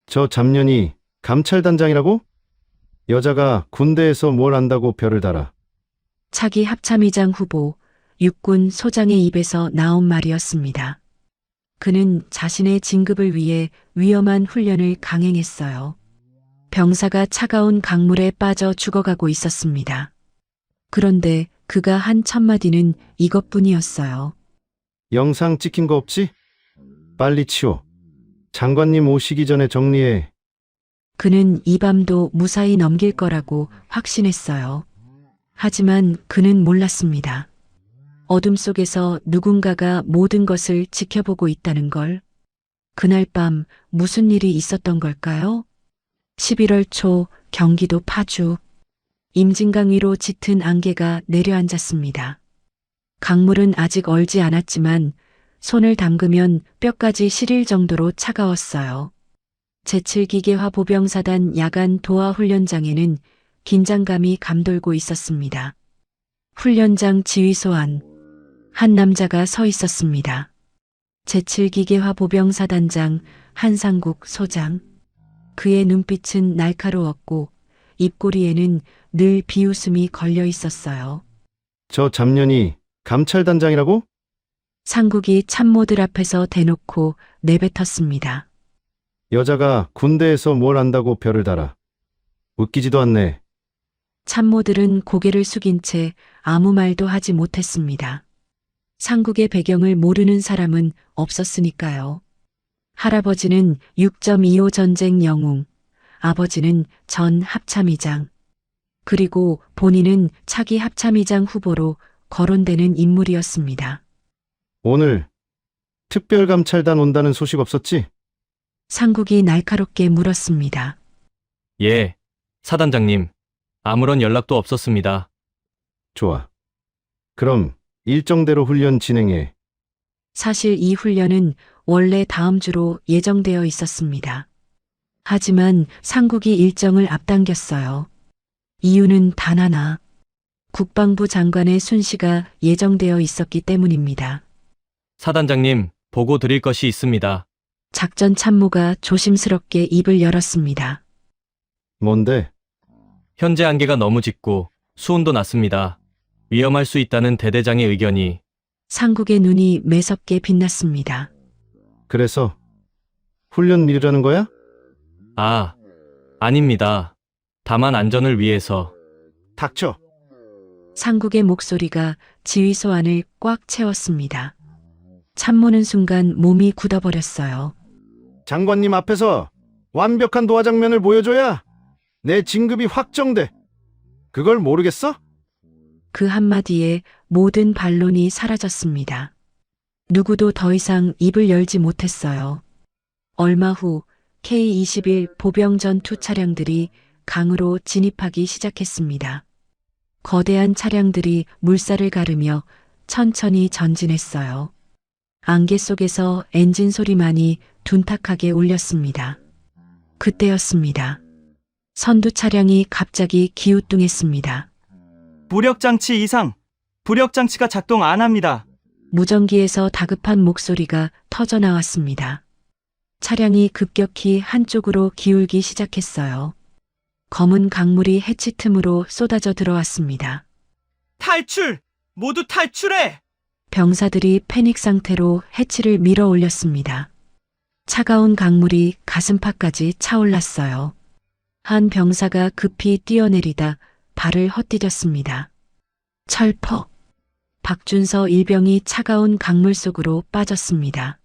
저 잡년이 감찰단장이라고? 여자가 군대에서 뭘 안다고 별을 달아. 차기 합참의장 후보 육군 소장의 입에서 나온 말이었습니다. 그는 자신의 진급을 위해 위험한 훈련을 강행했어요. 병사가 차가운 강물에 빠져 죽어가고 있었습니다. 그런데 그가 한 첫마디는 이것뿐이었어요. 영상 찍힌 거 없지? 빨리 치워. 장관님 오시기 전에 정리해. 그는 이 밤도 무사히 넘길 거라고 확신했어요. 하지만 그는 몰랐습니다. 어둠 속에서 누군가가 모든 것을 지켜보고 있다는 걸. 그날 밤 무슨 일이 있었던 걸까요? 11월 초 경기도 파주. 임진강 위로 짙은 안개가 내려앉았습니다. 강물은 아직 얼지 않았지만 손을 담그면 뼈까지 시릴 정도로 차가웠어요. 제7기계화 보병사단 야간 도하 훈련장에는 긴장감이 감돌고 있었습니다. 훈련장 지휘소 안 한 남자가 서 있었습니다. 제7기계화 보병사단장 한상국 소장. 그의 눈빛은 날카로웠고 입꼬리에는 늘 비웃음이 걸려 있었어요. 저 잡년이 감찰단장이라고? 상국이 참모들 앞에서 대놓고 내뱉었습니다. 여자가 군대에서 뭘 안다고 별을 달아. 웃기지도 않네. 참모들은 고개를 숙인 채 아무 말도 하지 못했습니다. 상국의 배경을 모르는 사람은 없었으니까요. 할아버지는 6.25 전쟁 영웅, 아버지는 전 합참의장, 그리고 본인은 차기 합참의장 후보로 거론되는 인물이었습니다. 오늘 특별감찰단 온다는 소식 없었지? 상국이 날카롭게 물었습니다. 예, 사단장님. 아무런 연락도 없었습니다. 좋아. 그럼 일정대로 훈련 진행해. 사실 이 훈련은 원래 다음 주로 예정되어 있었습니다. 하지만 상국이 일정을 앞당겼어요. 이유는 단 하나. 국방부 장관의 순시가 예정되어 있었기 때문입니다. 사단장님, 보고 드릴 것이 있습니다. 작전 참모가 조심스럽게 입을 열었습니다. 뭔데? 현재 안개가 너무 짙고 수온도 낮습니다. 위험할 수 있다는 대대장의 의견이. 상국의 눈이 매섭게 빛났습니다. 그래서 훈련 미루라는 거야? 아, 아닙니다. 다만 안전을 위해서. 닥쳐. 상국의 목소리가 지휘소 안을 꽉 채웠습니다. 참모는 순간 몸이 굳어버렸어요. 장관님 앞에서 완벽한 도하 장면을 보여줘야 내 진급이 확정돼. 그걸 모르겠어? 그 한마디에 모든 반론이 사라졌습니다. 누구도 더 이상 입을 열지 못했어요. 얼마 후 K-21 보병 전투 차량들이 강으로 진입하기 시작했습니다. 거대한 차량들이 물살을 가르며 천천히 전진했어요. 안개 속에서 엔진 소리만이 둔탁하게 울렸습니다. 그때였습니다. 선두 차량이 갑자기 기우뚱했습니다. 부력장치 이상, 부력장치가 작동 안 합니다. 무전기에서 다급한 목소리가 터져 나왔습니다. 차량이 급격히 한쪽으로 기울기 시작했어요. 검은 강물이 해치 틈으로 쏟아져 들어왔습니다. 탈출! 모두 탈출해! 병사들이 패닉 상태로 해치를 밀어 올렸습니다. 차가운 강물이 가슴팍까지 차올랐어요. 한 병사가 급히 뛰어내리다 발을 헛디뎠습니다. 철퍽. 박준서 일병이 차가운 강물 속으로 빠졌습니다.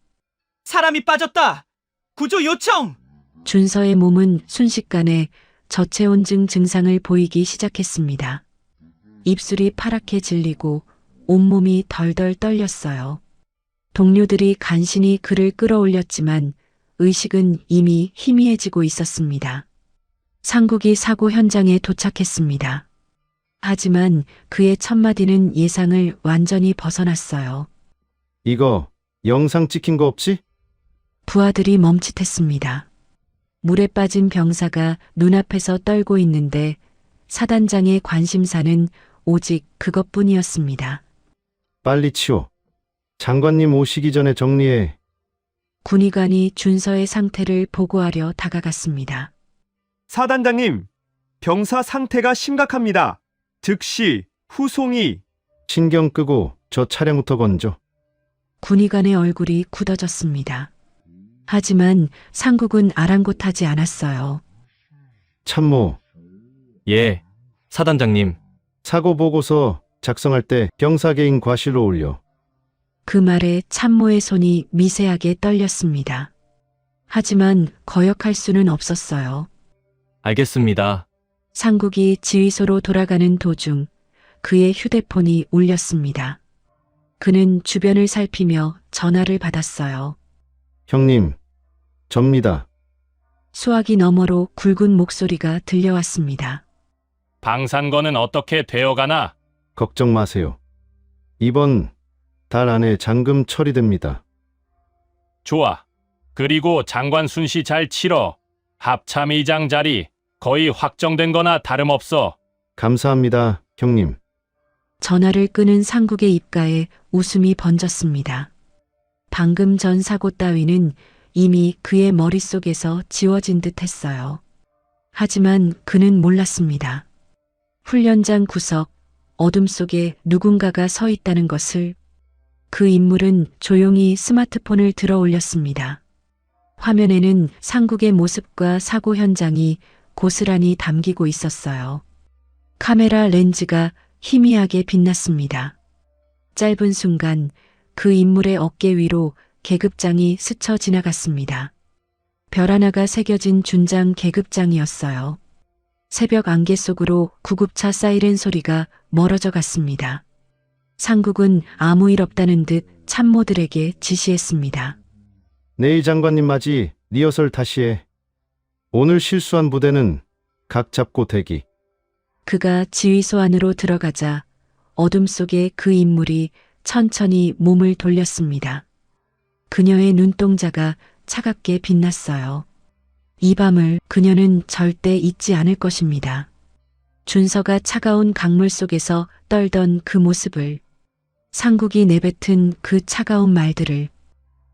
사람이 빠졌다! 구조 요청! 준서의 몸은 순식간에 저체온증 증상을 보이기 시작했습니다. 입술이 파랗게 질리고 온몸이 덜덜 떨렸어요. 동료들이 간신히 그를 끌어올렸지만 의식은 이미 희미해지고 있었습니다. 상국이 사고 현장에 도착했습니다. 하지만 그의 첫마디는 예상을 완전히 벗어났어요. 이거 영상 찍힌 거 없지? 부하들이 멈칫했습니다. 물에 빠진 병사가 눈앞에서 떨고 있는데 사단장의 관심사는 오직 그것뿐이었습니다. 빨리 치워. 장관님 오시기 전에 정리해. 군의관이 준서의 상태를 보고하려 다가갔습니다. 사단장님, 병사 상태가 심각합니다. 즉시 후송이. 신경 끄고 저 차량부터 건져. 군의관의 얼굴이 굳어졌습니다. 하지만 상국은 아랑곳하지 않았어요. 참모, 예, 사단장님. 사고 보고서 작성할 때 병사 개인 과실로 올려. 그 말에 참모의 손이 미세하게 떨렸습니다. 하지만 거역할 수는 없었어요. 알겠습니다. 상국이 지휘소로 돌아가는 도중 그의 휴대폰이 울렸습니다. 그는 주변을 살피며 전화를 받았어요. 형님, 접니다. 수화기 너머로 굵은 목소리가 들려왔습니다. 방산건은 어떻게 되어가나? 걱정 마세요. 이번 달 안에 잔금 처리됩니다. 좋아. 그리고 장관 순시 잘 치러. 합참의장 자리 거의 확정된 거나 다름없어. 감사합니다, 형님. 전화를 끄는 상국의 입가에 웃음이 번졌습니다. 방금 전 사고 따위는 이미 그의 머릿속에서 지워진 듯 했어요. 하지만 그는 몰랐습니다. 훈련장 구석, 어둠 속에 누군가가 서 있다는 것을. 그 인물은 조용히 스마트폰을 들어 올렸습니다. 화면에는 상국의 모습과 사고 현장이 고스란히 담기고 있었어요. 카메라 렌즈가 희미하게 빛났습니다. 짧은 순간 그 인물의 어깨 위로 계급장이 스쳐 지나갔습니다. 별 하나가 새겨진 준장 계급장이었어요. 새벽 안개 속으로 구급차 사이렌 소리가 멀어져 갔습니다. 상국은 아무 일 없다는 듯 참모들에게 지시했습니다. 내일 장관님 맞이 리허설 다시 해. 오늘 실수한 부대는 각 잡고 대기. 그가 지휘소 안으로 들어가자 어둠 속에 그 인물이 천천히 몸을 돌렸습니다. 그녀의 눈동자가 차갑게 빛났어요. 이 밤을 그녀는 절대 잊지 않을 것입니다. 준서가 차가운 강물 속에서 떨던 그 모습을, 상국이 내뱉은 그 차가운 말들을,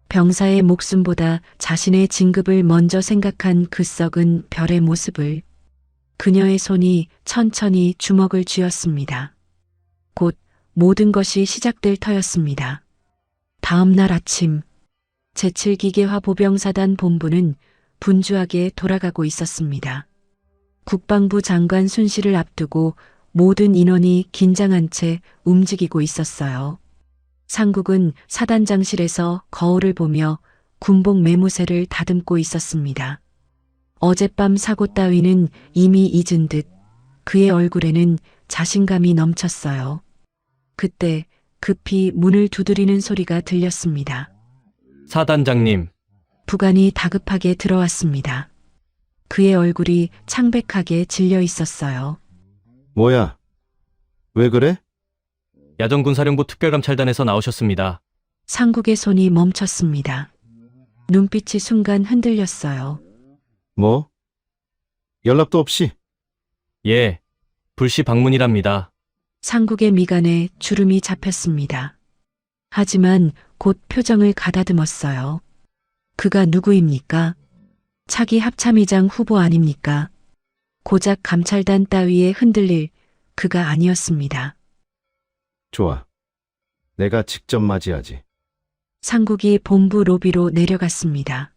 병사의 목숨보다 자신의 진급을 먼저 생각한 그 썩은 별의 모습을. 그녀의 손이 천천히 주먹을 쥐었습니다. 곧 모든 것이 시작될 터였습니다. 다음 날 아침, 제7기계화 보병사단 본부는 분주하게 돌아가고 있었습니다. 국방부 장관 순시를 앞두고 모든 인원이 긴장한 채 움직이고 있었어요. 상국은 사단장실에서 거울을 보며 군복 매무새를 다듬고 있었습니다. 어젯밤 사고 따위는 이미 잊은 듯 그의 얼굴에는 자신감이 넘쳤어요. 그때 급히 문을 두드리는 소리가 들렸습니다. 사단장님, 부관이 다급하게 들어왔습니다. 그의 얼굴이 창백하게 질려 있었어요. 뭐야? 왜 그래? 야전군사령부 특별감찰단에서 나오셨습니다. 상국의 손이 멈췄습니다. 눈빛이 순간 흔들렸어요. 뭐? 연락도 없이? 예, 불시 방문이랍니다. 상국의 미간에 주름이 잡혔습니다. 하지만 곧 표정을 가다듬었어요. 그가 누구입니까? 차기 합참의장 후보 아닙니까? 고작 감찰단 따위에 흔들릴 그가 아니었습니다. 좋아. 내가 직접 맞이하지. 상국이 본부 로비로 내려갔습니다.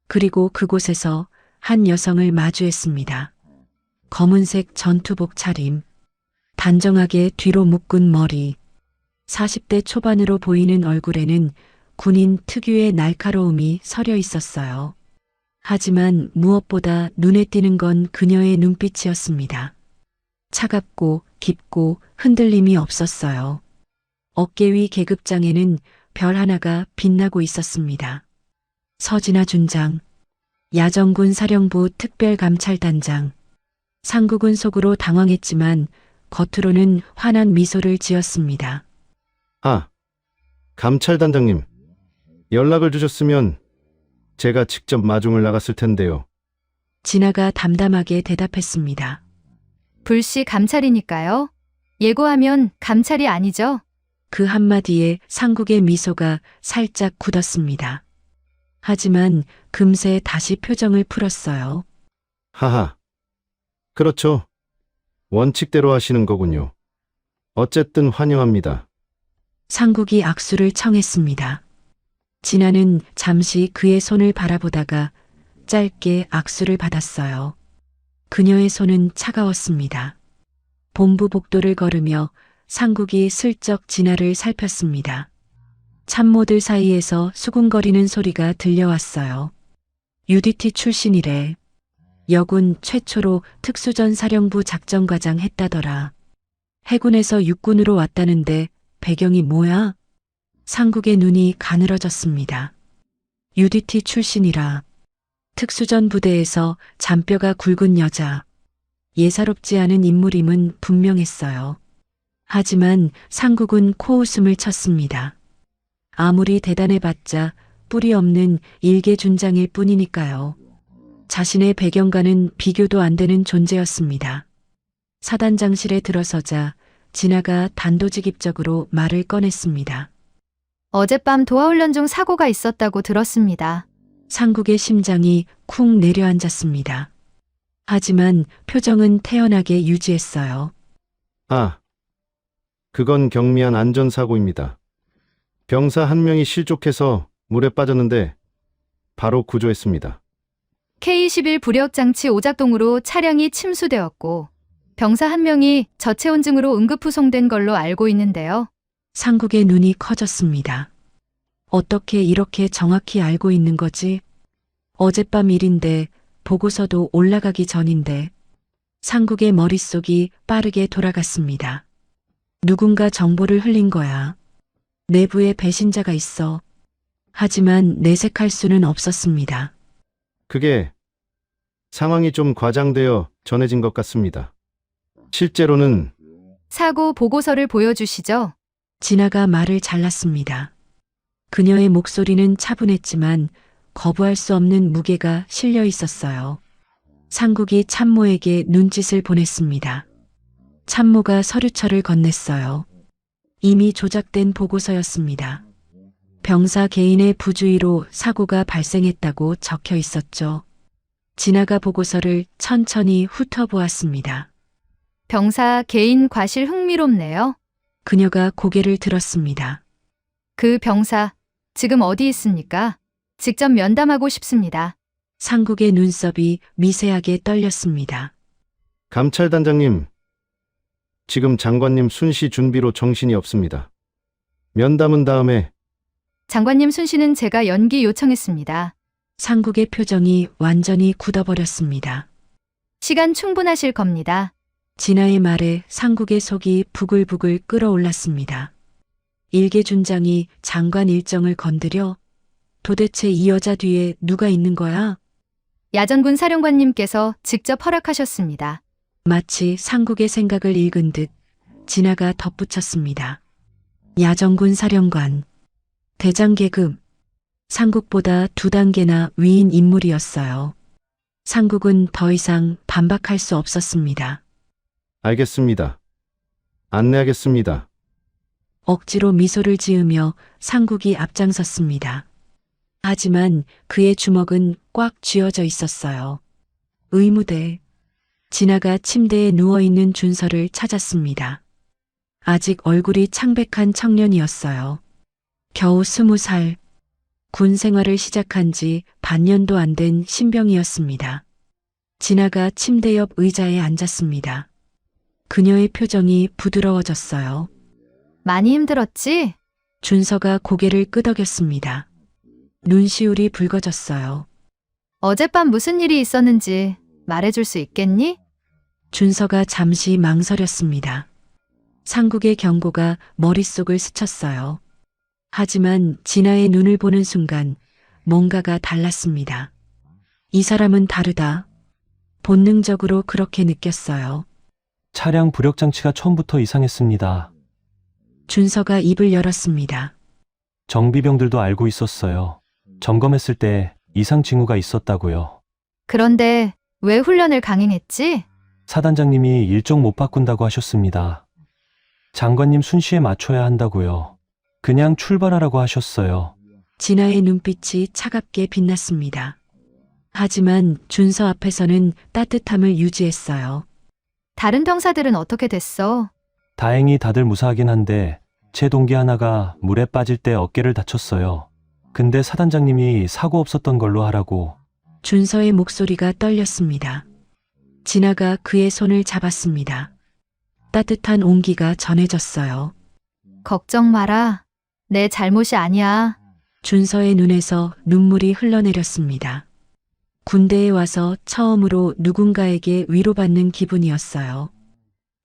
그리고 그곳에서 한 여성을 마주했습니다. 검은색 전투복 차림, 단정하게 뒤로 묶은 머리, 40대 초반으로 보이는 얼굴에는 군인 특유의 날카로움이 서려 있었어요. 하지만 무엇보다 눈에 띄는 건 그녀의 눈빛이었습니다. 차갑고 깊고 흔들림이 없었어요. 어깨 위 계급장에는 별 하나가 빛나고 있었습니다. 서진아 준장, 야전군 사령부 특별감찰단장. 상국은 속으로 당황했지만 겉으로는 환한 미소를 지었습니다. 아, 감찰단장님. 연락을 주셨으면 제가 직접 마중을 나갔을 텐데요. 진아가 담담하게 대답했습니다. 불시 감찰이니까요. 예고하면 감찰이 아니죠. 그 한마디에 상국의 미소가 살짝 굳었습니다. 하지만 금세 다시 표정을 풀었어요. 하하. 그렇죠. 원칙대로 하시는 거군요. 어쨌든 환영합니다. 상국이 악수를 청했습니다. 진아는 잠시 그의 손을 바라보다가 짧게 악수를 받았어요. 그녀의 손은 차가웠습니다. 본부 복도를 걸으며 상국이 슬쩍 진아를 살폈습니다. 참모들 사이에서 수군거리는 소리가 들려왔어요. UDT 출신이래. 여군 최초로 특수전 사령부 작전과장 했다더라. 해군에서 육군으로 왔다는데 배경이 뭐야? 상국의 눈이 가늘어졌습니다. UDT 출신이라. 특수전 부대에서 잔뼈가 굵은 여자. 예사롭지 않은 인물임은 분명했어요. 하지만 상국은 코웃음을 쳤습니다. 아무리 대단해봤자 뿌리 없는 일개준장일 뿐이니까요. 자신의 배경과는 비교도 안 되는 존재였습니다. 사단장실에 들어서자 진아가 단도직입적으로 말을 꺼냈습니다. 어젯밤 도하훈련 중 사고가 있었다고 들었습니다. 상국의 심장이 쿵 내려앉았습니다. 하지만 표정은 태연하게 유지했어요. 아, 그건 경미한 안전사고입니다. 병사 한 명이 실족해서 물에 빠졌는데 바로 구조했습니다. K21 부력장치 오작동으로 차량이 침수되었고 병사 한 명이 저체온증으로 응급후송된 걸로 알고 있는데요. 상국의 눈이 커졌습니다. 어떻게 이렇게 정확히 알고 있는 거지? 어젯밤 일인데 보고서도 올라가기 전인데. 상국의 머릿속이 빠르게 돌아갔습니다. 누군가 정보를 흘린 거야. 내부에 배신자가 있어. 하지만 내색할 수는 없었습니다. 그게 상황이 좀 과장되어 전해진 것 같습니다. 실제로는 사고 보고서를 보여주시죠. 진아가 말을 잘랐습니다. 그녀의 목소리는 차분했지만 거부할 수 없는 무게가 실려 있었어요. 상국이 참모에게 눈짓을 보냈습니다. 참모가 서류철을 건넸어요. 이미 조작된 보고서였습니다. 병사 개인의 부주의로 사고가 발생했다고 적혀 있었죠. 진아가 보고서를 천천히 훑어보았습니다. 병사 개인 과실 흥미롭네요. 그녀가 고개를 들었습니다. 그 병사 지금 어디 있습니까? 직접 면담하고 싶습니다. 상국의 눈썹이 미세하게 떨렸습니다. 감찰단장님, 지금 장관님 순시 준비로 정신이 없습니다. 면담은 다음에. 장관님 순시는 제가 연기 요청했습니다. 상국의 표정이 완전히 굳어버렸습니다. 시간 충분하실 겁니다. 진아의 말에 상국의 속이 부글부글 끓어올랐습니다. 일개준장이 장관 일정을 건드려? 도대체 이 여자 뒤에 누가 있는 거야? 야전군 사령관님께서 직접 허락하셨습니다. 마치 상국의 생각을 읽은 듯 진아가 덧붙였습니다. 야전군 사령관, 대장 계급, 상국보다 2단계나 위인 인물이었어요. 상국은 더 이상 반박할 수 없었습니다. 알겠습니다. 안내하겠습니다. 억지로 미소를 지으며 상국이 앞장섰습니다. 하지만 그의 주먹은 꽉 쥐어져 있었어요. 의무대. 진아가 침대에 누워있는 준서를 찾았습니다. 아직 얼굴이 창백한 청년이었어요. 겨우 20살. 군 생활을 시작한 지 반년도 안 된 신병이었습니다. 진아가 침대 옆 의자에 앉았습니다. 그녀의 표정이 부드러워졌어요. 많이 힘들었지? 준서가 고개를 끄덕였습니다. 눈시울이 붉어졌어요. 어젯밤 무슨 일이 있었는지 말해줄 수 있겠니? 준서가 잠시 망설였습니다. 상국의 경고가 머릿속을 스쳤어요. 하지만 진아의 눈을 보는 순간 뭔가가 달랐습니다. 이 사람은 다르다. 본능적으로 그렇게 느꼈어요. 차량 부력 장치가 처음부터 이상했습니다. 준서가 입을 열었습니다. 정비병들도 알고 있었어요. 점검했을 때 이상 징후가 있었다고요. 그런데 왜 훈련을 강행했지? 사단장님이 일정 못 바꾼다고 하셨습니다. 장관님 순시에 맞춰야 한다고요. 그냥 출발하라고 하셨어요. 진아의 눈빛이 차갑게 빛났습니다. 하지만 준서 앞에서는 따뜻함을 유지했어요. 다른 병사들은 어떻게 됐어? 다행히 다들 무사하긴 한데 제 동기 하나가 물에 빠질 때 어깨를 다쳤어요. 근데 사단장님이 사고 없었던 걸로 하라고. 준서의 목소리가 떨렸습니다. 진아가 그의 손을 잡았습니다. 따뜻한 온기가 전해졌어요. 걱정 마라. 내 잘못이 아니야. 준서의 눈에서 눈물이 흘러내렸습니다. 군대에 와서 처음으로 누군가에게 위로받는 기분이었어요.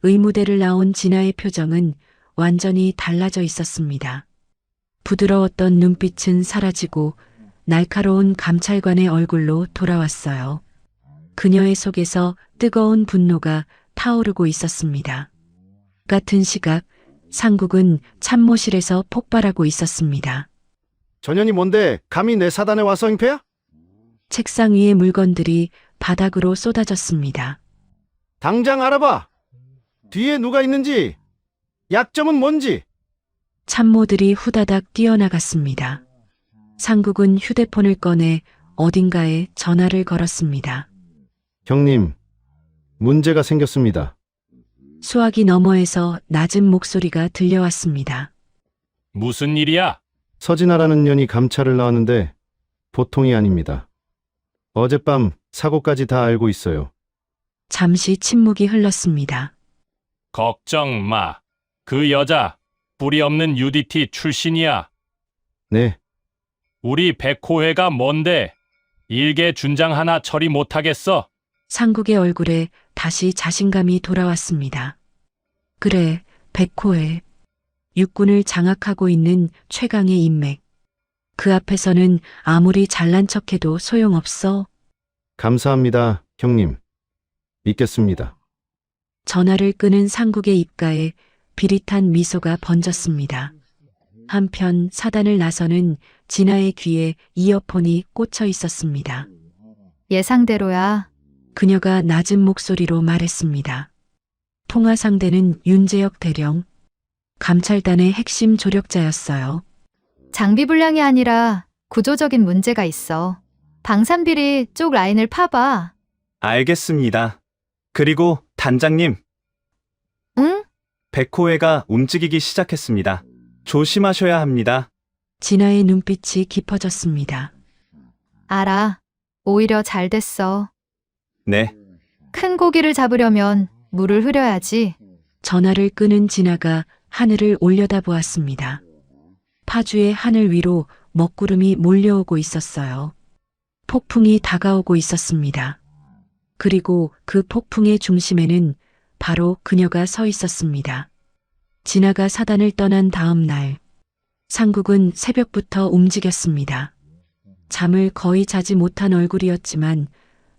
의무대를 나온 진아의 표정은 완전히 달라져 있었습니다. 부드러웠던 눈빛은 사라지고 날카로운 감찰관의 얼굴로 돌아왔어요. 그녀의 속에서 뜨거운 분노가 타오르고 있었습니다. 같은 시각 상국은 참모실에서 폭발하고 있었습니다. 전현이 뭔데 감히 내 사단에 와서 행패야? 책상 위의 물건들이 바닥으로 쏟아졌습니다. 당장 알아봐. 뒤에 누가 있는지, 약점은 뭔지. 참모들이 후다닥 뛰어나갔습니다. 상국은 휴대폰을 꺼내 어딘가에 전화를 걸었습니다. 형님, 문제가 생겼습니다. 수화기 너머에서 낮은 목소리가 들려왔습니다. 무슨 일이야? 서진아라는 년이 감찰을 나왔는데 보통이 아닙니다. 어젯밤 사고까지 다 알고 있어요. 잠시 침묵이 흘렀습니다. 걱정 마. 그 여자 뿌리 없는 UDT 출신이야. 네, 우리 백호회가 뭔데 일개 준장 하나 처리 못하겠어? 상국의 얼굴에 다시 자신감이 돌아왔습니다. 그래, 백호의 육군을 장악하고 있는 최강의 인맥. 그 앞에서는 아무리 잘난 척해도 소용없어. 감사합니다, 형님. 믿겠습니다. 전화를 끄는 상국의 입가에 비릿한 미소가 번졌습니다. 한편 사단을 나서는 진아의 귀에 이어폰이 꽂혀 있었습니다. 예상대로야. 그녀가 낮은 목소리로 말했습니다. 통화 상대는 윤재혁 대령, 감찰단의 핵심 조력자였어요. 장비 불량이 아니라 구조적인 문제가 있어. 방산비리 쪽 라인을 파봐. 알겠습니다. 그리고 단장님, 응? 백호회가 움직이기 시작했습니다. 조심하셔야 합니다. 진아의 눈빛이 깊어졌습니다. 알아. 오히려 잘 됐어. 네, 큰 고기를 잡으려면 물을 흐려야지. 전화를 끄는 진아가 하늘을 올려다보았습니다. 파주의 하늘 위로 먹구름이 몰려오고 있었어요. 폭풍이 다가오고 있었습니다. 그리고 그 폭풍의 중심에는 바로 그녀가 서 있었습니다. 진아가 사단을 떠난 다음 날, 상국은 새벽부터 움직였습니다. 잠을 거의 자지 못한 얼굴이었지만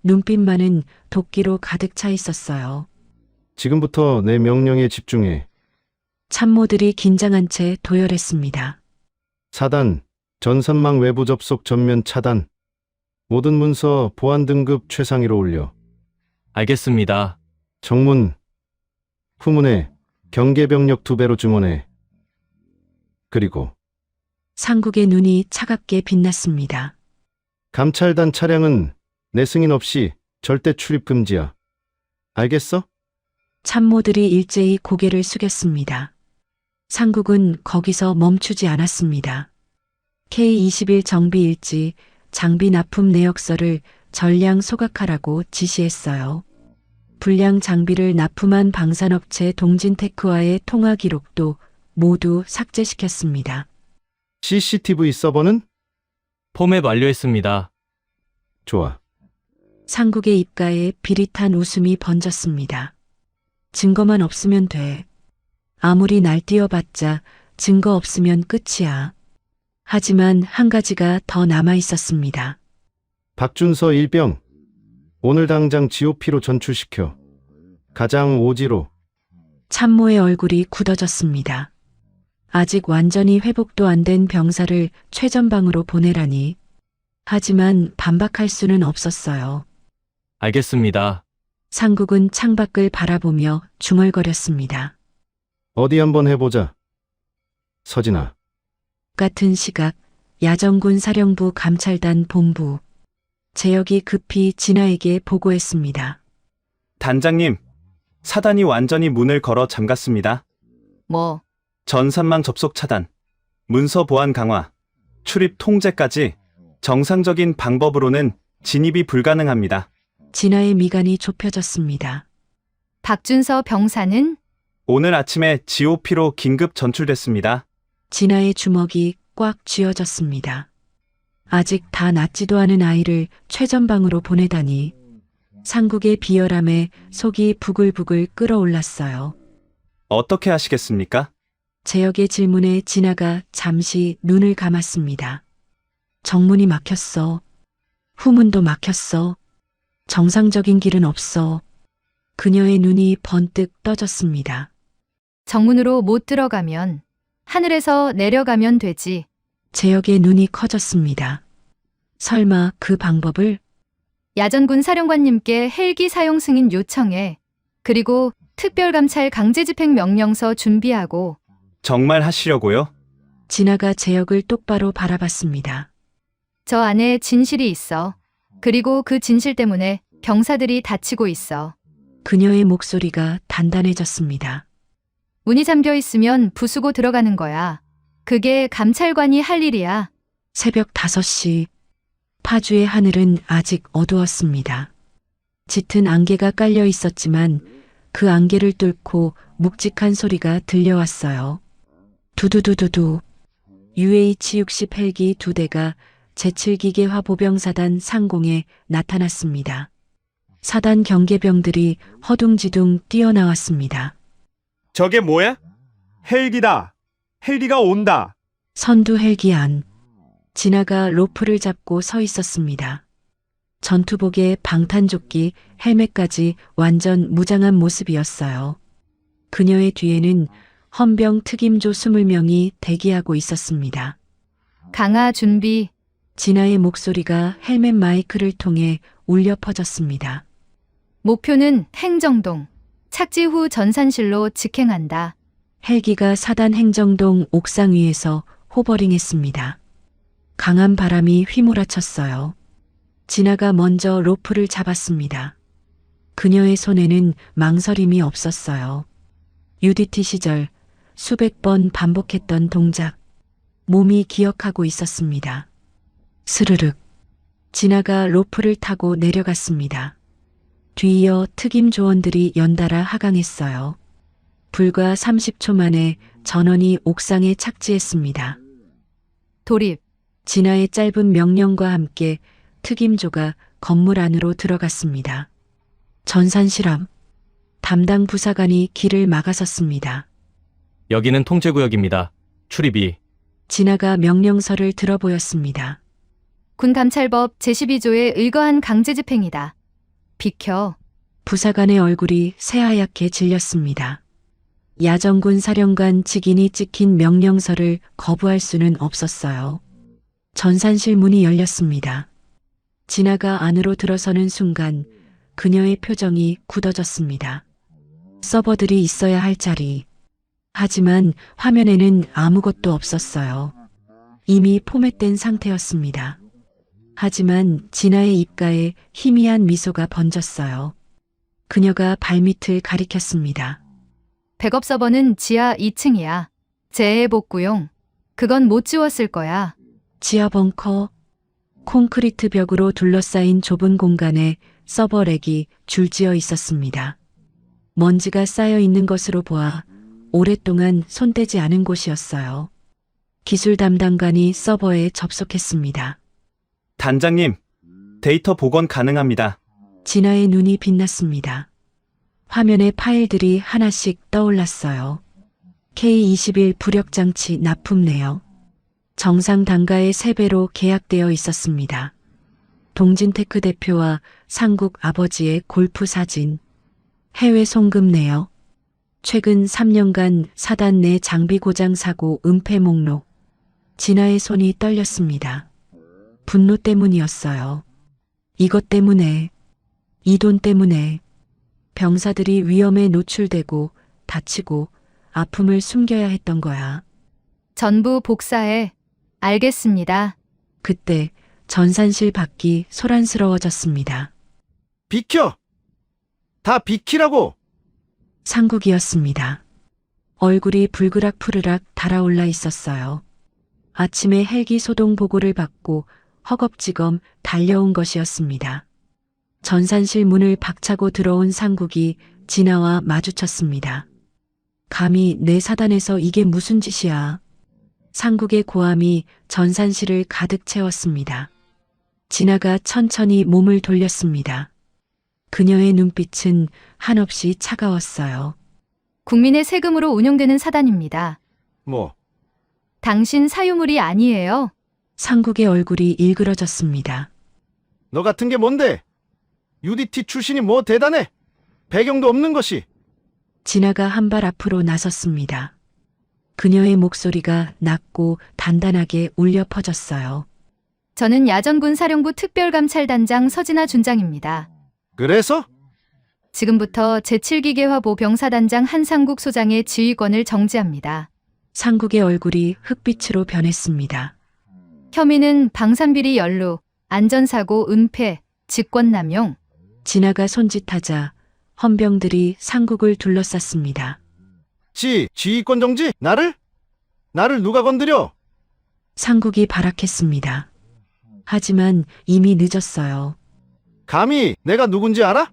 눈빛만은 도끼로 가득 차 있었어요. 지금부터 내 명령에 집중해. 참모들이 긴장한 채 도열했습니다. 사단, 전선망 외부 접속 전면 차단. 모든 문서 보안 등급 최상위로 올려. 알겠습니다. 정문, 후문에 경계병력 2배로 증원해. 그리고 상국의 눈이 차갑게 빛났습니다. 감찰단 차량은 내 승인 없이 절대 출입 금지야. 알겠어? 참모들이 일제히 고개를 숙였습니다. 상국은 거기서 멈추지 않았습니다. K-21 정비 일지, 장비 납품 내역서를 전량 소각하라고 지시했어요. 불량 장비를 납품한 방산업체 동진테크와의 통화 기록도 모두 삭제시켰습니다. CCTV 서버는? 포맷 완료했습니다. 좋아. 상국의 입가에 비릿한 웃음이 번졌습니다. 증거만 없으면 돼. 아무리 날뛰어봤자 증거 없으면 끝이야. 하지만 한 가지가 더 남아 있었습니다. 박준서 일병. 오늘 당장 GOP로 전출시켜. 가장 오지로. 참모의 얼굴이 굳어졌습니다. 아직 완전히 회복도 안 된 병사를 최전방으로 보내라니. 하지만 반박할 수는 없었어요. 알겠습니다. 상국은 창밖을 바라보며 중얼거렸습니다. 어디 한번 해보자. 서진아. 같은 시각 야정군 사령부 감찰단 본부. 재혁이 급히 진아에게 보고했습니다. 단장님, 사단이 완전히 문을 걸어 잠갔습니다. 뭐, 전산망 접속 차단, 문서 보안 강화, 출입 통제까지 정상적인 방법으로는 진입이 불가능합니다. 진아의 미간이 좁혀졌습니다. 박준서 병사는 오늘 아침에 GOP로 긴급 전출됐습니다. 진아의 주먹이 꽉 쥐어졌습니다. 아직 다 낫지도 않은 아이를 최전방으로 보내다니. 상국의 비열함에 속이 부글부글 끓어올랐어요. 어떻게 하시겠습니까? 재혁의 질문에 진아가 잠시 눈을 감았습니다. 정문이 막혔어. 후문도 막혔어. 정상적인 길은 없어. 그녀의 눈이 번뜩 떠졌습니다. 정문으로 못 들어가면 하늘에서 내려가면 되지. 재혁의 눈이 커졌습니다. 설마 그 방법을? 야전군 사령관님께 헬기 사용 승인 요청해. 그리고 특별감찰 강제집행 명령서 준비하고. 정말 하시려고요? 진아가 재혁을 똑바로 바라봤습니다. 저 안에 진실이 있어. 그리고 그 진실 때문에 병사들이 다치고 있어. 그녀의 목소리가 단단해졌습니다. 문이 잠겨 있으면 부수고 들어가는 거야. 그게 감찰관이 할 일이야. 새벽 5시. 파주의 하늘은 아직 어두웠습니다. 짙은 안개가 깔려 있었지만 그 안개를 뚫고 묵직한 소리가 들려왔어요. 두두두두두. UH-60 헬기 2대가 제7기계화 보병사단 상공에 나타났습니다. 사단 경계병들이 허둥지둥 뛰어나왔습니다. 저게 뭐야? 헬기다. 헬기가 온다. 선두 헬기 안. 진아가 로프를 잡고 서 있었습니다. 전투복에 방탄조끼, 헬멧까지 완전 무장한 모습이었어요. 그녀의 뒤에는 헌병 특임조 20명이 대기하고 있었습니다. 강화 준비. 진아의 목소리가 헬멧 마이크를 통해 울려 퍼졌습니다. 목표는 행정동. 착지 후 전산실로 직행한다. 헬기가 사단 행정동 옥상 위에서 호버링했습니다. 강한 바람이 휘몰아쳤어요. 진아가 먼저 로프를 잡았습니다. 그녀의 손에는 망설임이 없었어요. UDT 시절 수백 번 반복했던 동작, 몸이 기억하고 있었습니다. 스르륵. 진아가 로프를 타고 내려갔습니다. 뒤이어 특임 조원들이 연달아 하강했어요. 불과 30초 만에 전원이 옥상에 착지했습니다. 돌입. 진아의 짧은 명령과 함께 특임조가 건물 안으로 들어갔습니다. 전산실험. 담당 부사관이 길을 막아섰습니다. 여기는 통제구역입니다. 출입이. 진아가 명령서를 들어보였습니다. 군감찰법 제12조에 의거한 강제집행이다. 비켜. 부사관의 얼굴이 새하얗게 질렸습니다. 야정군 사령관 직인이 찍힌 명령서를 거부할 수는 없었어요. 전산실 문이 열렸습니다. 진아가 안으로 들어서는 순간 그녀의 표정이 굳어졌습니다. 서버들이 있어야 할 자리. 하지만 화면에는 아무것도 없었어요. 이미 포맷된 상태였습니다. 하지만 진아의 입가에 희미한 미소가 번졌어요. 그녀가 발밑을 가리켰습니다. 백업 서버는 지하 2층이야. 재해복구용. 그건 못 지웠을 거야. 지하 벙커. 콘크리트 벽으로 둘러싸인 좁은 공간에 서버렉이 줄지어 있었습니다. 먼지가 쌓여 있는 것으로 보아 오랫동안 손대지 않은 곳이었어요. 기술 담당관이 서버에 접속했습니다. 단장님, 데이터 복원 가능합니다. 진아의 눈이 빛났습니다. 화면에 파일들이 하나씩 떠올랐어요. K21 부력장치 납품 내역. 정상 단가의 3배로 계약되어 있었습니다. 동진테크 대표와 상국 아버지의 골프 사진. 해외 송금 내역. 최근 3년간 사단 내 장비 고장 사고 은폐 목록. 진아의 손이 떨렸습니다. 분노 때문이었어요. 이것 때문에, 이 돈 때문에 병사들이 위험에 노출되고 다치고 아픔을 숨겨야 했던 거야. 전부 복사해. 알겠습니다. 그때 전산실 밖이 소란스러워졌습니다. 비켜! 다 비키라고! 상국이었습니다. 얼굴이 불그락 푸르락 달아올라 있었어요. 아침에 헬기 소동 보고를 받고 허겁지겁 달려온 것이었습니다. 전산실 문을 박차고 들어온 상국이 진아와 마주쳤습니다. 감히 내 사단에서 이게 무슨 짓이야. 상국의 고함이 전산실을 가득 채웠습니다. 진아가 천천히 몸을 돌렸습니다. 그녀의 눈빛은 한없이 차가웠어요. 국민의 세금으로 운영되는 사단입니다. 뭐, 당신 사유물이 아니에요. 상국의 얼굴이 일그러졌습니다. 너 같은 게 뭔데? UDT 출신이 뭐 대단해? 배경도 없는 것이. 진아가 한 발 앞으로 나섰습니다. 그녀의 목소리가 낮고 단단하게 울려 퍼졌어요. 저는 야전군 사령부 특별감찰단장 서진아 준장입니다. 그래서? 지금부터 제7기계화보 병사단장 한상국 소장의 지휘권을 정지합니다. 상국의 얼굴이 흑빛으로 변했습니다. 혐의는 방산비리 연루, 안전사고 은폐, 직권남용. 진아가 손짓하자 헌병들이 상국을 둘러쌌습니다. 지휘권 정지? 나를 누가 건드려? 상국이 발악했습니다. 하지만 이미 늦었어요. 감히 내가 누군지 알아?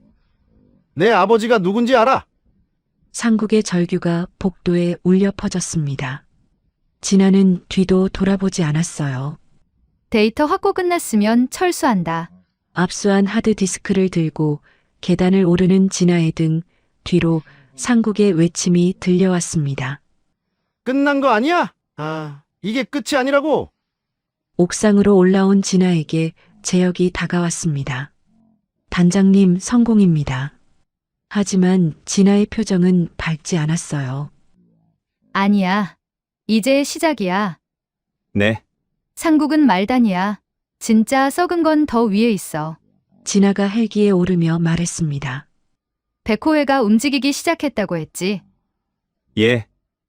내 아버지가 누군지 알아? 상국의 절규가 복도에 울려 퍼졌습니다. 진아는 뒤도 돌아보지 않았어요. 데이터 확보 끝났으면 철수한다. 압수한 하드디스크를 들고 계단을 오르는 진아의 등 뒤로 상국의 외침이 들려왔습니다. 끝난 거 아니야? 아, 이게 끝이 아니라고. 옥상으로 올라온 진아에게 재혁이 다가왔습니다. 단장님 성공입니다. 하지만 진아의 표정은 밝지 않았어요. 아니야. 이제 시작이야. 네, 상국은 말단이야. 진짜 썩은 건 더 위에 있어. 진아가 헬기에 오르며 말했습니다. 백호회가 움직이기 시작했다고 했지. 예.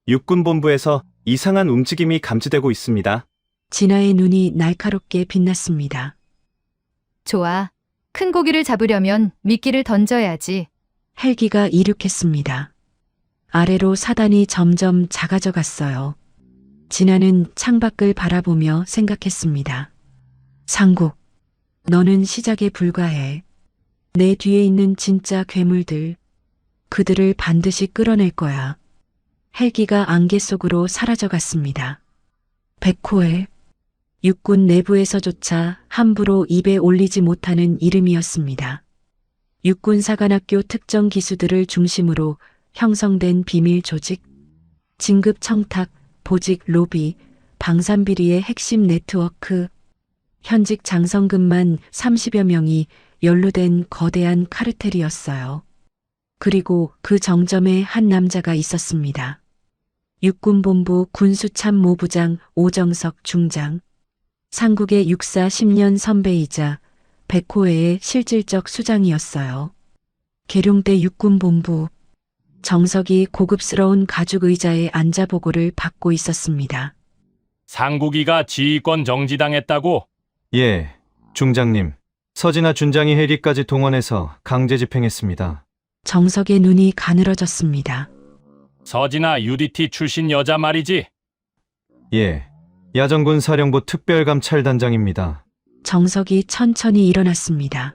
육군본부에서 이상한 움직임이 감지되고 있습니다. 진아의 눈이 날카롭게 빛났습니다. 좋아. 큰 고기를 잡으려면 미끼를 던져야지. 헬기가 이륙했습니다. 아래로 사단이 점점 작아져 갔어요. 진아는 창밖을 바라보며 생각했습니다. 상국, 너는 시작에 불과해. 내 뒤에 있는 진짜 괴물들, 그들을 반드시 끌어낼 거야. 헬기가 안개 속으로 사라져 갔습니다. 백호의 육군 내부에서조차 함부로 입에 올리지 못하는 이름이었습니다. 육군사관학교 특정 기수들을 중심으로 형성된 비밀 조직, 진급 청탁, 보직 로비, 방산비리의 핵심 네트워크, 현직 장성급만 30여 명이 연루된 거대한 카르텔이었어요. 그리고 그 정점에 한 남자가 있었습니다. 육군본부 군수참모부장 오정석 중장, 상국의 육사 10년 선배이자 백호회의 실질적 수장이었어요. 계룡대 육군본부, 정석이 고급스러운 가죽 의자에 앉아 보고를 받고 있었습니다. 상국이가 지휘권 정지당했다고? 예, 중장님. 서진아 준장이 헬기까지 동원해서 강제 집행했습니다. 정석의 눈이 가늘어졌습니다. 서진아 UDT 출신 여자 말이지? 예, 야전군 사령부 특별감찰단장입니다. 정석이 천천히 일어났습니다.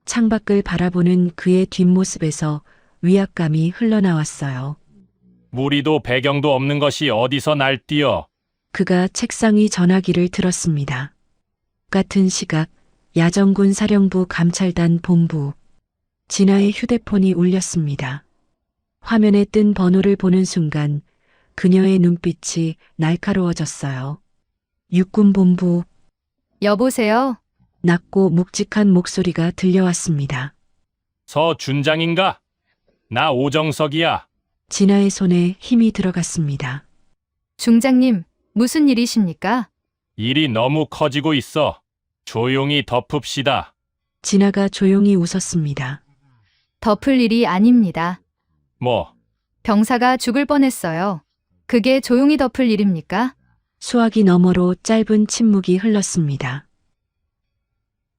창밖을 바라보는 그의 뒷모습에서 위압감이 흘러나왔어요. 무리도 배경도 없는 것이 어디서 날뛰어? 그가 책상 위 전화기를 들었습니다. 같은 시각 야전군 사령부 감찰단 본부. 진아의 휴대폰이 울렸습니다. 화면에 뜬 번호를 보는 순간 그녀의 눈빛이 날카로워졌어요. 육군본부. 여보세요? 낮고 묵직한 목소리가 들려왔습니다. 서 준장인가? 나 오정석이야. 진아의 손에 힘이 들어갔습니다. 중장님, 무슨 일이십니까? 일이 너무 커지고 있어. 조용히 덮읍시다. 진아가 조용히 웃었습니다. 덮을 일이 아닙니다. 뭐, 병사가 죽을 뻔했어요. 그게 조용히 덮을 일입니까? 수화기 너머로 짧은 침묵이 흘렀습니다.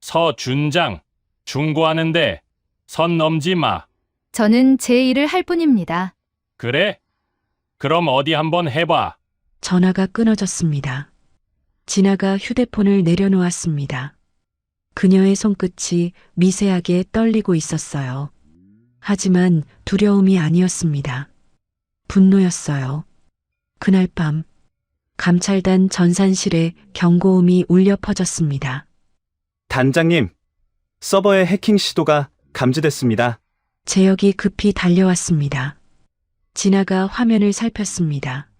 서 준장, 중고하는데 선 넘지 마. 저는 제 일을 할 뿐입니다. 그래? 그럼 어디 한번 해봐. 전화가 끊어졌습니다. 진아가 휴대폰을 내려놓았습니다. 그녀의 손끝이 미세하게 떨리고 있었어요. 하지만 두려움이 아니었습니다. 분노였어요. 그날 밤 감찰단 전산실에 경고음이 울려 퍼졌습니다. 단장님, 서버의 해킹 시도가 감지됐습니다. 재혁이 급히 달려왔습니다. 진아가 화면을 살폈습니다.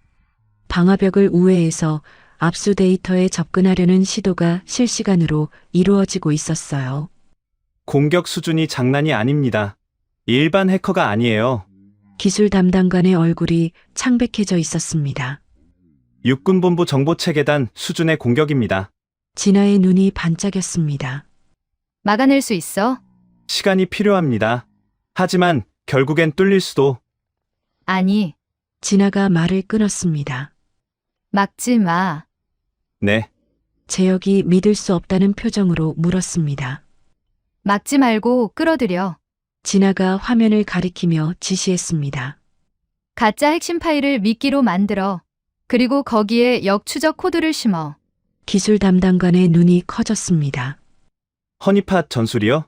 방화벽을 우회해서 압수 데이터에 접근하려는 시도가 실시간으로 이루어지고 있었어요. 공격 수준이 장난이 아닙니다. 일반 해커가 아니에요. 기술 담당관의 얼굴이 창백해져 있었습니다. 육군본부 정보체계단 수준의 공격입니다. 진아의 눈이 반짝였습니다. 막아낼 수 있어? 시간이 필요합니다. 하지만 결국엔 뚫릴 수도. 아니, 진아가 말을 끊었습니다. 막지 마. 네, 재혁이 믿을 수 없다는 표정으로 물었습니다. 막지 말고 끌어들여. 진아가 화면을 가리키며 지시했습니다. 가짜 핵심 파일을 미끼로 만들어. 그리고 거기에 역추적 코드를 심어. 기술 담당관의 눈이 커졌습니다. 허니팟 전술이요?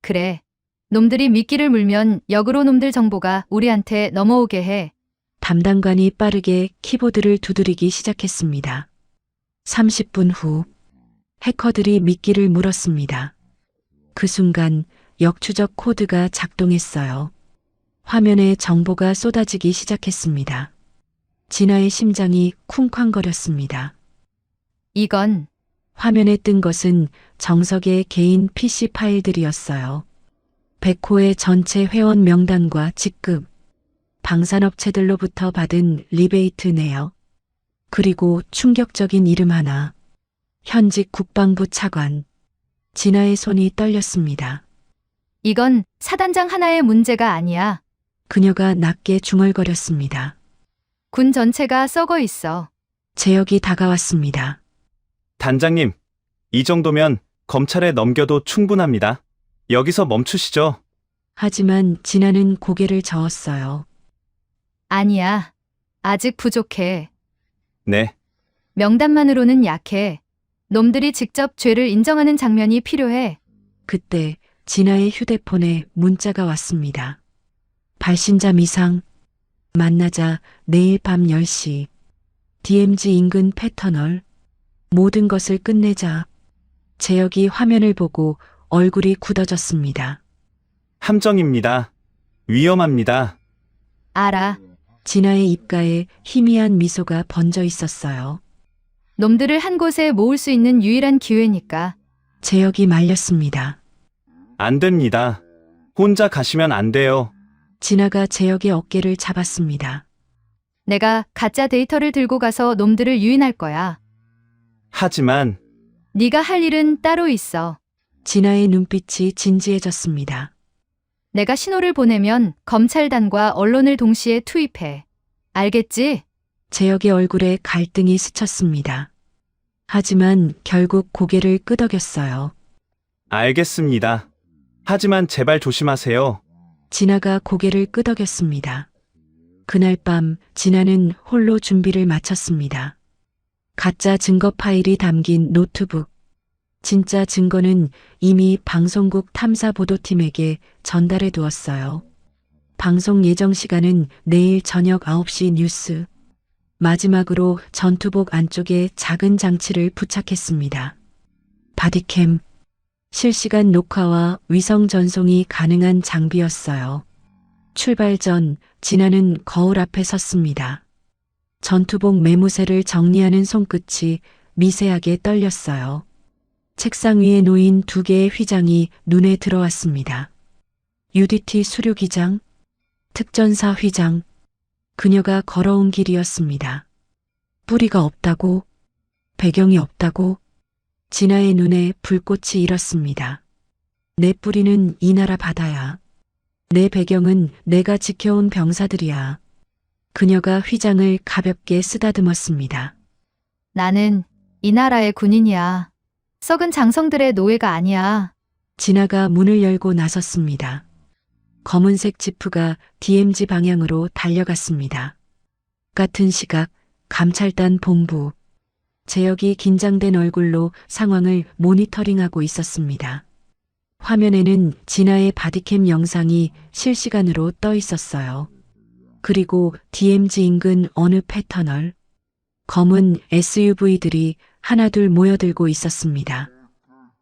그래. 놈들이 미끼를 물면 역으로 놈들 정보가 우리한테 넘어오게 해. 담당관이 빠르게 키보드를 두드리기 시작했습니다. 30분 후 해커들이 미끼를 물었습니다. 그 순간 역추적 코드가 작동했어요. 화면에 정보가 쏟아지기 시작했습니다. 진아의 심장이 쿵쾅거렸습니다. 이건 화면에 뜬 것은 정석의 개인 PC 파일들이었어요. 백호의 전체 회원 명단과 직급, 방산업체들로부터 받은 리베이트 내역, 그리고 충격적인 이름 하나, 현직 국방부 차관. 진아의 손이 떨렸습니다. 이건 사단장 하나의 문제가 아니야. 그녀가 낮게 중얼거렸습니다. 군 전체가 썩어 있어. 재혁이 다가왔습니다. 단장님, 이 정도면 검찰에 넘겨도 충분합니다. 여기서 멈추시죠. 하지만 진아는 고개를 저었어요. 아니야. 아직 부족해. 네, 명단만으로는 약해. 놈들이 직접 죄를 인정하는 장면이 필요해. 그때 진아의 휴대폰에 문자가 왔습니다. 발신자 미상. 만나자 내일 밤 10시. DMZ 인근 패터널. 모든 것을 끝내자. 재혁이 화면을 보고 얼굴이 굳어졌습니다. 함정입니다. 위험합니다. 알아. 진아의 입가에 희미한 미소가 번져 있었어요. 놈들을 한 곳에 모을 수 있는 유일한 기회니까. 재혁이 말렸습니다. 안 됩니다. 혼자 가시면 안 돼요. 진아가 재혁의 어깨를 잡았습니다. 내가 가짜 데이터를 들고 가서 놈들을 유인할 거야. 하지만 네가 할 일은 따로 있어. 진아의 눈빛이 진지해졌습니다. 내가 신호를 보내면 검찰단과 언론을 동시에 투입해. 알겠지? 재혁의 얼굴에 갈등이 스쳤습니다. 하지만 결국 고개를 끄덕였어요. 알겠습니다. 하지만 제발 조심하세요. 진아가 고개를 끄덕였습니다. 그날 밤 진아는 홀로 준비를 마쳤습니다. 가짜 증거 파일이 담긴 노트북. 진짜 증거는 이미 방송국 탐사보도팀에게 전달해 두었어요. 방송 예정 시간은 내일 저녁 9시 뉴스. 마지막으로 전투복 안쪽에 작은 장치를 부착했습니다. 바디캠. 실시간 녹화와 위성 전송이 가능한 장비였어요. 출발 전 진아는 거울 앞에 섰습니다. 전투복 매무새를 정리하는 손끝이 미세하게 떨렸어요. 책상 위에 놓인 2개의 휘장이 눈에 들어왔습니다. UDT 수료기장, 특전사 휘장. 그녀가 걸어온 길이었습니다. 뿌리가 없다고, 배경이 없다고. 진아의 눈에 불꽃이 일었습니다. 내 뿌리는 이 나라 바다야. 내 배경은 내가 지켜온 병사들이야. 그녀가 휘장을 가볍게 쓰다듬었습니다. 나는 이 나라의 군인이야. 썩은 장성들의 노예가 아니야. 진아가 문을 열고 나섰습니다. 검은색 지프가 DMZ 방향으로 달려갔습니다. 같은 시각 감찰단 본부. 재혁이 긴장된 얼굴로 상황을 모니터링하고 있었습니다. 화면에는 진아의 바디캠 영상이 실시간으로 떠 있었어요. 그리고 DMZ 인근 어느 패터널. 검은 SUV들이 하나둘 모여들고 있었습니다.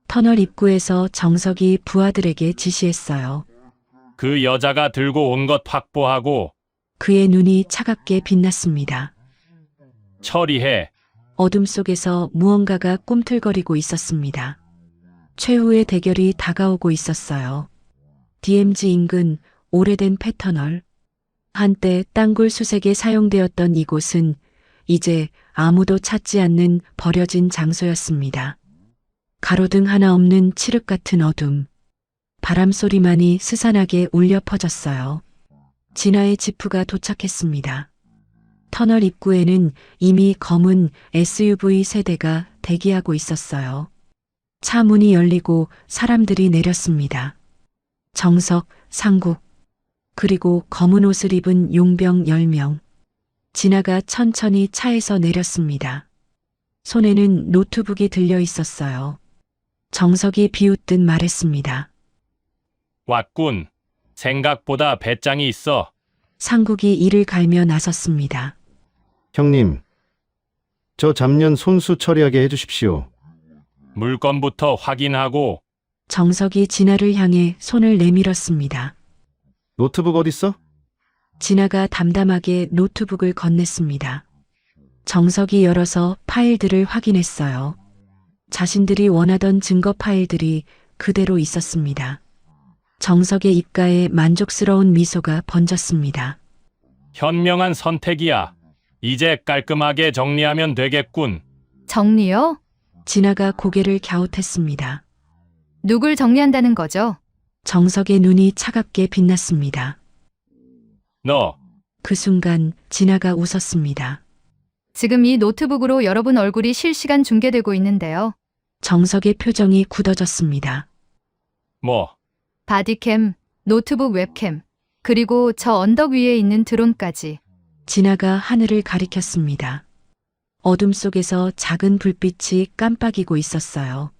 터널 입구에서 정석이 부하들에게 지시했어요. 그 여자가 들고 온 것 확보하고 그의 눈이 차갑게 빛났습니다. 처리해. 어둠 속에서 무언가가 꿈틀거리고 있었습니다. 최후의 대결이 다가오고 있었어요. DMZ 인근 오래된 패터널. 한때 땅굴 수색에 사용되었던 이곳은 이제 아무도 찾지 않는 버려진 장소였습니다. 가로등 하나 없는 칠흑 같은 어둠. 바람 소리만이 스산하게 울려 퍼졌어요. 진아의 지프가 도착했습니다. 터널 입구에는 이미 검은 SUV 세대가 대기하고 있었어요. 차 문이 열리고 사람들이 내렸습니다. 정석, 상국, 그리고 검은 옷을 입은 용병 10명. 진아가 천천히 차에서 내렸습니다. 손에는 노트북이 들려 있었어요. 정석이 비웃듯 말했습니다. 왔군. 생각보다 배짱이 있어. 상국이 이를 갈며 나섰습니다. 형님, 저 잡년 손수 처리하게 해주십시오. 물건부터 확인하고 정석이 진아를 향해 손을 내밀었습니다. 노트북 어딨어? 진아가 담담하게 노트북을 건넸습니다. 정석이 열어서 파일들을 확인했어요. 자신들이 원하던 증거 파일들이 그대로 있었습니다. 정석의 입가에 만족스러운 미소가 번졌습니다. 현명한 선택이야. 이제 깔끔하게 정리하면 되겠군. 정리요? 진아가 고개를 갸웃했습니다. 누굴 정리한다는 거죠? 정석의 눈이 차갑게 빛났습니다. 너, 그 순간 진아가 웃었습니다. 지금 이 노트북으로 여러분 얼굴이 실시간 중계되고 있는데요. 정석의 표정이 굳어졌습니다. 뭐, 바디캠, 노트북 웹캠, 그리고 저 언덕 위에 있는 드론까지. 진아가 하늘을 가리켰습니다. 어둠 속에서 작은 불빛이 깜빡이고 있었어요.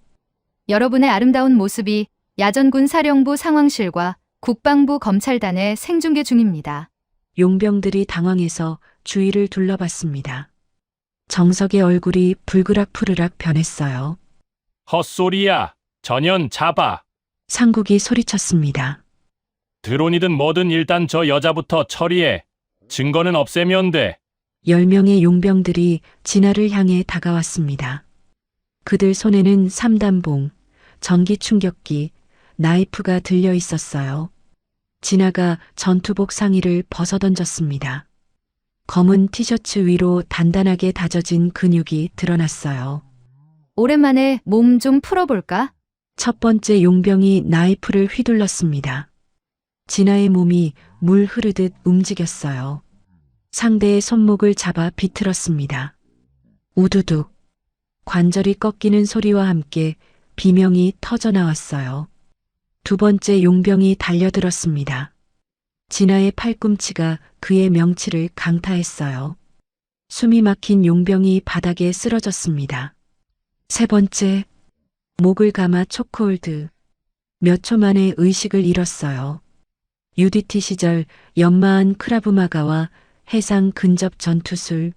여러분의 아름다운 모습이 야전군 사령부 상황실과 국방부 검찰단에 생중계 중입니다. 용병들이 당황해서 주위를 둘러봤습니다. 정석의 얼굴이 불그락푸르락 변했어요. 헛소리야. 전현 잡아. 상국이 소리쳤습니다. 드론이든 뭐든 일단 저 여자부터 처리해. 증거는 없애면 돼. 10명의 용병들이 진아를 향해 다가왔습니다. 그들 손에는 삼단봉, 전기 충격기, 나이프가 들려 있었어요. 진아가 전투복 상의를 벗어던졌습니다. 검은 티셔츠 위로 단단하게 다져진 근육이 드러났어요. 오랜만에 몸 좀 풀어볼까? 첫 번째 용병이 나이프를 휘둘렀습니다. 진아의 몸이 물 흐르듯 움직였어요. 상대의 손목을 잡아 비틀었습니다. 우두둑. 관절이 꺾이는 소리와 함께 비명이 터져 나왔어요. 두 번째 용병이 달려들었습니다. 진아의 팔꿈치가 그의 명치를 강타했어요. 숨이 막힌 용병이 바닥에 쓰러졌습니다. 세 번째, 목을 감아 초크홀드. 몇 초 만에 의식을 잃었어요. UDT 시절 연마한 크라브마가와 해상 근접 전투술.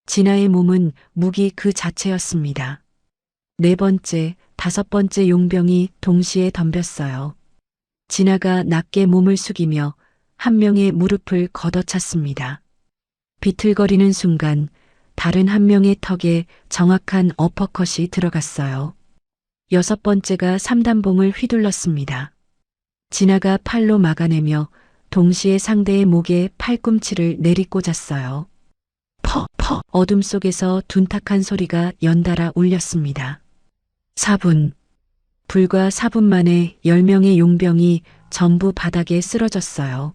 진아의 몸은 무기 그 자체였습니다. 네 번째, 다섯 번째 용병이 동시에 덤볐어요. 진아가 낮게 몸을 숙이며 한 명의 무릎을 걷어찼습니다. 비틀거리는 순간 다른 한 명의 턱에 정확한 어퍼컷이 들어갔어요. 여섯 번째가 삼단봉을 휘둘렀습니다. 진아가 팔로 막아내며 동시에 상대의 목에 팔꿈치를 내리꽂았어요. 퍼 어둠 속에서 둔탁한 소리가 연달아 울렸습니다. 4분. 불과 4분 만에 10명의 용병이 전부 바닥에 쓰러졌어요.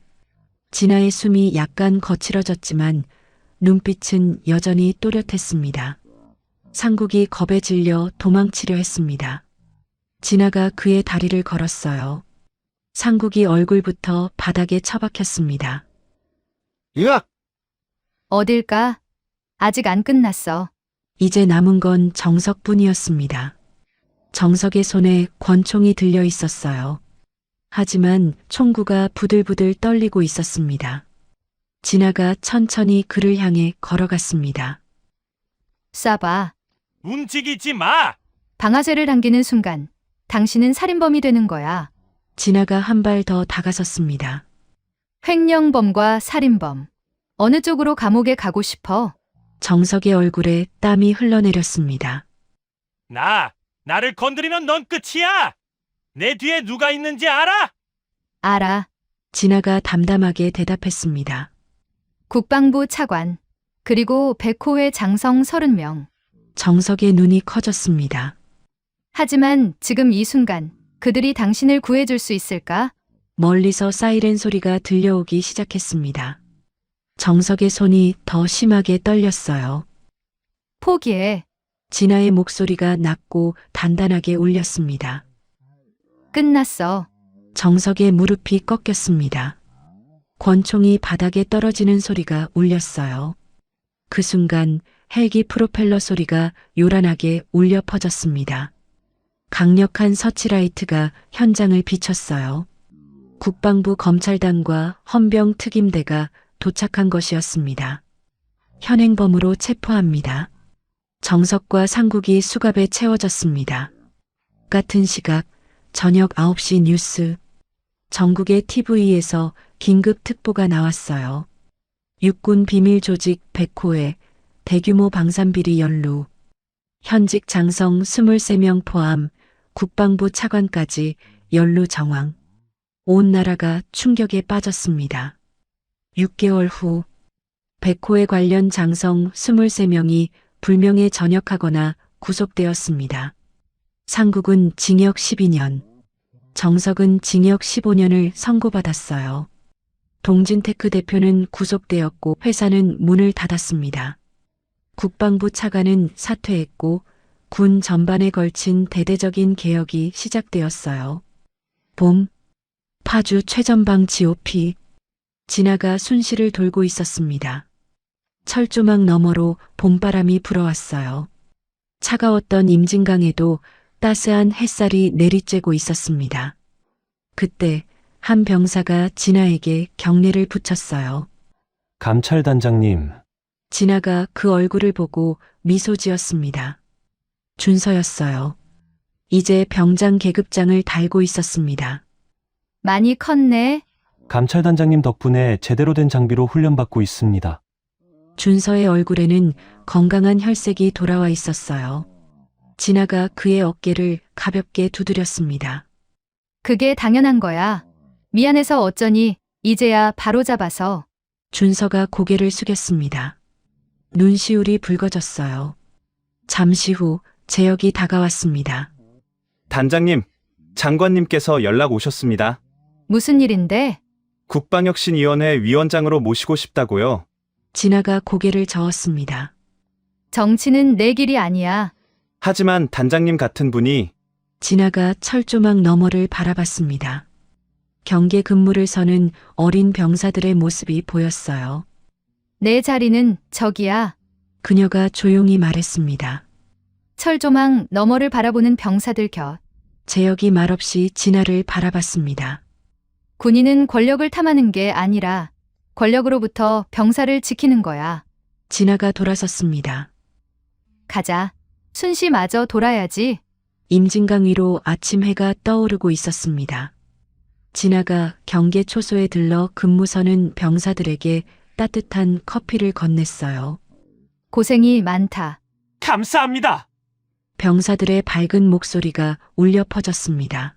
진아의 숨이 약간 거칠어졌지만 눈빛은 여전히 또렷했습니다. 상국이 겁에 질려 도망치려 했습니다. 진아가 그의 다리를 걸었어요. 상국이 얼굴부터 바닥에 처박혔습니다. 으악! 어딜까? 아직 안 끝났어. 이제 남은 건 정석뿐이었습니다. 정석의 손에 권총이 들려 있었어요. 하지만 총구가 부들부들 떨리고 있었습니다. 진아가 천천히 그를 향해 걸어갔습니다. 쏴봐. 움직이지 마! 방아쇠를 당기는 순간 당신은 살인범이 되는 거야. 진아가 한 발 더 다가섰습니다. 횡령범과 살인범. 어느 쪽으로 감옥에 가고 싶어? 정석의 얼굴에 땀이 흘러내렸습니다. 나를 건드리면 넌 끝이야! 내 뒤에 누가 있는지 알아? 알아. 진아가 담담하게 대답했습니다. 국방부 차관. 그리고 백호의 장성 30명. 정석의 눈이 커졌습니다. 하지만 지금 이 순간 그들이 당신을 구해줄 수 있을까? 멀리서 사이렌 소리가 들려오기 시작했습니다. 정석의 손이 더 심하게 떨렸어요. 포기해. 진아의 목소리가 낮고 단단하게 울렸습니다. 끝났어. 정석의 무릎이 꺾였습니다. 권총이 바닥에 떨어지는 소리가 울렸어요. 그 순간 헬기 프로펠러 소리가 요란하게 울려 퍼졌습니다. 강력한 서치라이트가 현장을 비췄어요. 국방부 검찰단과 헌병 특임대가 도착한 것이었습니다. 현행범으로 체포합니다. 정석과 상국이 수갑에 채워졌습니다. 같은 시각 저녁 9시 뉴스. 전국의 TV에서 긴급 특보가 나왔어요. 육군 비밀 조직 백호의 대규모 방산비리 연루. 현직 장성 23명 포함 국방부 차관까지 연루 정황. 온 나라가 충격에 빠졌습니다. 6개월 후 백호에 관련 장성 23명이 불명예 전역하거나 구속되었습니다. 상국은 징역 12년, 정석은 징역 15년을 선고받았어요. 동진테크 대표는 구속되었고 회사는 문을 닫았습니다. 국방부 차관은 사퇴했고 군 전반에 걸친 대대적인 개혁이 시작되었어요. 봄, 파주 최전방 GOP. 진아가 순실을 돌고 있었습니다. 철조망 너머로 봄바람이 불어왔어요. 차가웠던 임진강에도 따스한 햇살이 내리쬐고 있었습니다. 그때 한 병사가 진아에게 경례를 붙였어요. 감찰단장님, 진아가 그 얼굴을 보고 미소 지었습니다. 준서였어요. 이제 병장 계급장을 달고 있었습니다. 많이 컸네. 감찰단장님 덕분에 제대로 된 장비로 훈련받고 있습니다. 준서의 얼굴에는 건강한 혈색이 돌아와 있었어요. 진아가 그의 어깨를 가볍게 두드렸습니다. 그게 당연한 거야. 미안해서 어쩌니 이제야 바로 잡아서. 준서가 고개를 숙였습니다. 눈시울이 붉어졌어요. 잠시 후 재혁이 다가왔습니다. 단장님, 장관님께서 연락 오셨습니다. 무슨 일인데? 국방혁신위원회 위원장으로 모시고 싶다고요. 진아가 고개를 저었습니다. 정치는 내 길이 아니야. 하지만 단장님 같은 분이 진아가 철조망 너머를 바라봤습니다. 경계 근무를 서는 어린 병사들의 모습이 보였어요. 내 자리는 저기야. 그녀가 조용히 말했습니다. 철조망 너머를 바라보는 병사들 곁. 재혁이 말없이 진아를 바라봤습니다. 군인은 권력을 탐하는 게 아니라 권력으로부터 병사를 지키는 거야. 진아가 돌아섰습니다. 가자. 순시마저 돌아야지. 임진강 위로 아침 해가 떠오르고 있었습니다. 진아가 경계 초소에 들러 근무서는 병사들에게 따뜻한 커피를 건넸어요. 고생이 많다. 감사합니다! 병사들의 밝은 목소리가 울려 퍼졌습니다.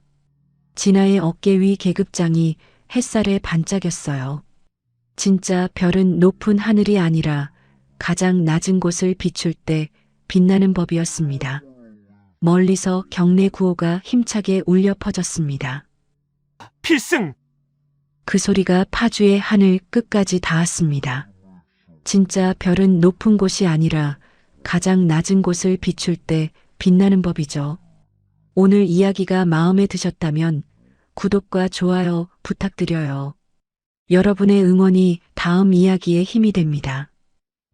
진아의 어깨 위 계급장이 햇살에 반짝였어요. 진짜 별은 높은 하늘이 아니라 가장 낮은 곳을 비출 때 빛나는 법이었습니다. 멀리서 경례 구호가 힘차게 울려 퍼졌습니다. 필승! 그 소리가 파주의 하늘 끝까지 닿았습니다. 진짜 별은 높은 곳이 아니라 가장 낮은 곳을 비출 때 빛나는 법이죠. 오늘 이야기가 마음에 드셨다면 구독과 좋아요 부탁드려요. 여러분의 응원이 다음 이야기의 힘이 됩니다.